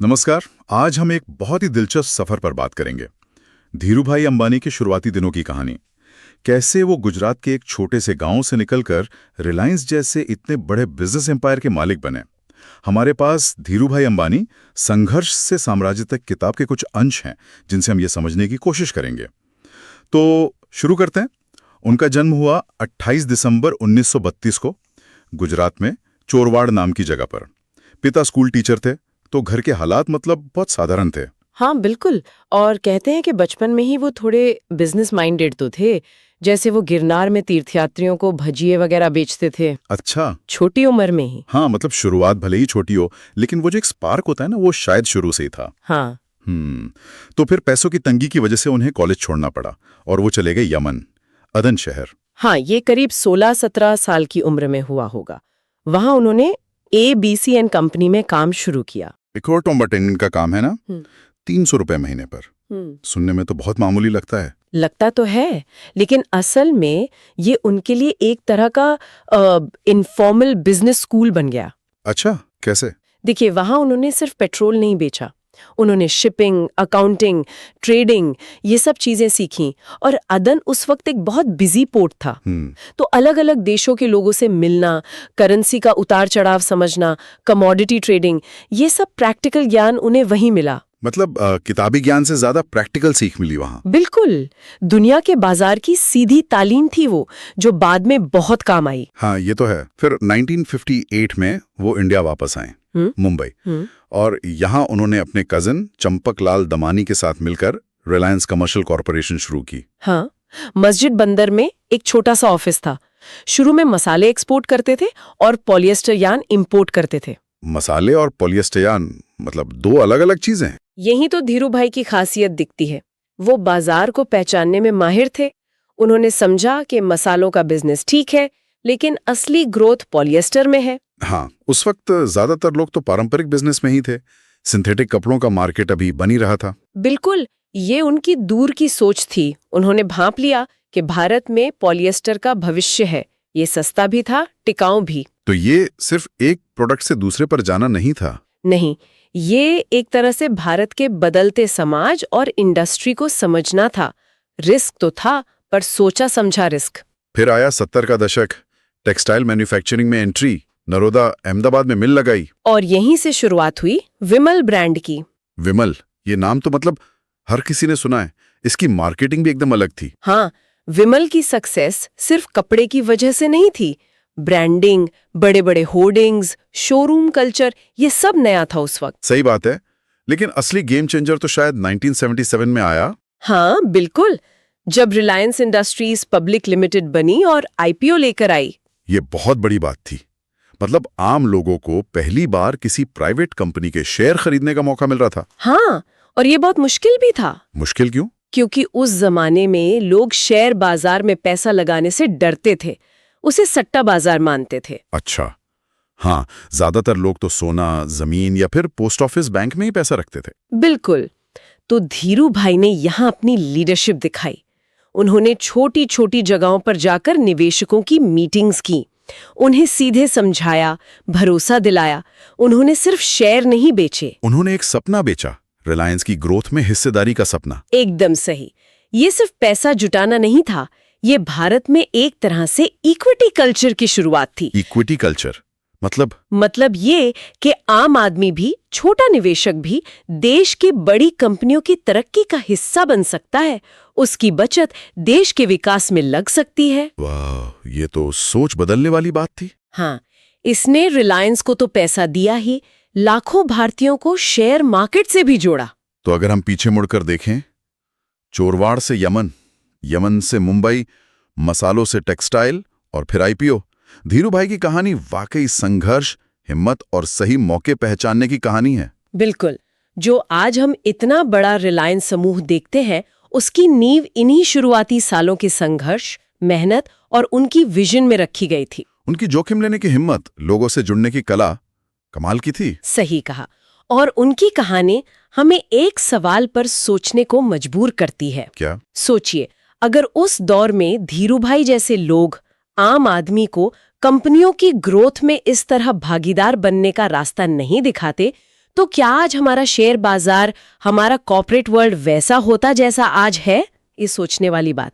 नमस्कार। आज हम एक बहुत ही दिलचस्प सफर पर बात करेंगे। धीरूभाई अंबानी के शुरुआती दिनों की कहानी। कैसे वो गुजरात के एक छोटे से गांव से निकलकर रिलायंस जैसे इतने बड़े बिजनेस एम्पायर के मालिक बने। हमारे पास धीरूभाई अंबानी संघर्ष से साम्राज्य तक किताब के कुछ अंश हैं जिनसे हम ये समझने की कोशिश करेंगे। तो शुरू करते हैं। उनका जन्म हुआ 28 दिसंबर 1932 को गुजरात में चोरवाड़ नाम की जगह पर। पिता स्कूल टीचर थे, तो घर के हालात बहुत साधारण थे। हाँ बिल्कुल। और कहते हैं कि बचपन में ही वो थोड़े बिजनेस माइंडेड तो थे। जैसे वो गिरनार में तीर्थयात्रियों को भजिए वगैरह बेचते थे। अच्छा। छोटी उम्र में ही। हाँ, शुरुआत भले ही छोटी हो, लेकिन वो जो एक स्पार्क होता है ना, वो शायद शुरू से ही था। हाँ। तो फिर पैसों की तंगी की वजह से उन्हें कॉलेज छोड़ना पड़ा और वो चले गए यमन, अदन शहर। हाँ, ये करीब 16-17 साल की उम्र में हुआ होगा। वहाँ उन्होंने ABC एंड कंपनी में काम शुरू किया। इकोटोम अटेंडेंट का काम है ना, 300 रुपए महीने पर। सुनने में तो बहुत मामूली लगता है। लगता तो है, लेकिन असल में ये उनके लिए एक तरह का इनफॉर्मल बिजनेस स्कूल बन गया। अच्छा, कैसे? देखिए, वहां उन्होंने सिर्फ पेट्रोल नहीं बेचा, उन्होंने शिपिंग, अकाउंटिंग, ट्रेडिंग, ये सब चीजें सीखी। और अदन उस वक्त एक बहुत बिजी पोर्ट था। तो अलग अलग देशों के लोगों से मिलना, करेंसी का उतार चढ़ाव समझना, कमोडिटी ट्रेडिंग, ये सब प्रैक्टिकल ज्ञान उन्हें वहीं मिला। किताबी ज्ञान से ज्यादा प्रैक्टिकल सीख मिली वहाँ। बिल्कुल। दुनिया के बाजार की सीधी तालीम थी वो, जो बाद में बहुत काम आई। हाँ, ये तो है। फिर 1958 में वो इंडिया वापस आए, मुंबई। और यहाँ उन्होंने अपने कजिन चंपकलाल दमानी के साथ मिलकर रिलायंस कमर्शियल कॉरपोरेशन शुरू की। हाँ, मस्जिद बंदर में एक छोटा सा ऑफिस था। शुरू में मसाले एक्सपोर्ट करते थे और पॉलिएस्टर यार्न इंपोर्ट करते थे। मसाले और पॉलिएस्टर यार्न दो अलग अलग चीजें हैं। यही तो धीरूभाई की खासियत दिखती है। वो बाजार को पहचानने में माहिर थे। उन्होंने समझा कि मसालों का बिजनेस ठीक है, लेकिन असली ग्रोथ पॉलिएस्टर में है। हाँ, उस वक्त ज्यादातर लोग तो पारंपरिक बिजनेस में ही थे। सिंथेटिक कपड़ों का मार्केट अभी बनी रहा था। बिल्कुल, ये उनकी दूर की सोच थी। उन्होंने भांप लिया कि भारत में पॉलिएस्टर का भविष्य है। ये सस्ता भी था, टिकाऊ भी। तो ये सिर्फ एक प्रोडक्ट से दूसरे पर जाना नहीं था। नहीं, ये एक तरह से भारत के बदलते समाज और इंडस्ट्री को समझना था। रिस्क तो था, पर सोचा समझा रिस्क। फिर आया 70 का दशक। टेक्सटाइल मैन्युफैक्चरिंग में एंट्री, नरोदा अहमदाबाद में मिल लगाई। और यहीं से शुरुआत हुई विमल ब्रांड की। विमल, ये नाम तो हर किसी ने सुना है। इसकी मार्केटिंग भी एकदम अलग थी। हाँ, विमल की सक्सेस सिर्फ कपड़े की वजह से नहीं थी। ब्रांडिंग, बड़े बड़े होर्डिंग्स, शोरूम कल्चर, ये सब नया था उस वक्त। सही बात है, लेकिन असली गेम चेंजर तो शायद 1977 में आया। हाँ बिल्कुल, जब रिलायंस इंडस्ट्रीज पब्लिक लिमिटेड बनी और IPO लेकर आई। ये बहुत बड़ी बात थी। आम लोगों को पहली बार किसी प्राइवेट कंपनी के शेयर खरीदने का मौका मिल रहा था। हाँ, और ये बहुत मुश्किल भी था। मुश्किल क्यों? क्योंकि उस जमाने में लोग शेयर बाजार में पैसा लगाने से डरते थे। उसे सट्टा बाजार मानते थे। अच्छा। हाँ, ज्यादातर लोग तो सोना, जमीन या फिर पोस्ट ऑफिस बैंक में ही पैसा रखते थे। बिल्कुल। तो धीरूभाई ने यहाँ अपनी लीडरशिप दिखाई। उन्होंने छोटी छोटी जगहों पर जाकर निवेशकों की मीटिंग्स की, उन्हें सीधे समझाया, भरोसा दिलाया। उन्होंने सिर्फ शेयर नहीं बेचे, उन्होंने एक सपना बेचा, रिलायंस की ग्रोथ में हिस्सेदारी का सपना। एकदम सही। ये सिर्फ पैसा जुटाना नहीं था, ये भारत में एक तरह से इक्विटी कल्चर की शुरुआत थी। इक्विटी कल्चर मतलब ये कि आम आदमी भी, छोटा निवेशक भी देश की बड़ी कंपनियों की तरक्की का हिस्सा बन सकता है। उसकी बचत देश के विकास में लग सकती है। वाह, ये तो सोच बदलने वाली बात थी। हाँ, इसने रिलायंस को तो पैसा दिया ही, लाखों भारतीयों को शेयर मार्केट से भी जोड़ा। तो अगर हम पीछे मुड़कर देखें, चोरवाड़ से यमन, यमन से मुंबई, मसालों से टेक्सटाइल और फिर IPO, धीरूभाई की कहानी वाकई संघर्ष, हिम्मत और सही मौके पहचानने की कहानी है। बिल्कुल। जो आज हम इतना बड़ा रिलायंस समूह देखते हैं, उसकी नींव इन्हीं शुरुआती सालों के संघर्ष, मेहनत और उनकी विजन में रखी गई थी। उनकी जोखिम लेने की हिम्मत, लोगों से जुड़ने की कला कमाल की थी। सही कहा। और उनकी कहानी हमें एक सवाल पर सोचने को मजबूर करती है। क्या? सोचिए, अगर उस दौर में धीरूभाई जैसे लोग आम आदमी को कंपनियों की ग्रोथ में इस तरह भागीदार बनने का रास्ता नहीं दिखाते, तो क्या आज हमारा शेयर बाजार, हमारा कॉर्पोरेट वर्ल्ड वैसा होता जैसा आज है? ये सोचने वाली बात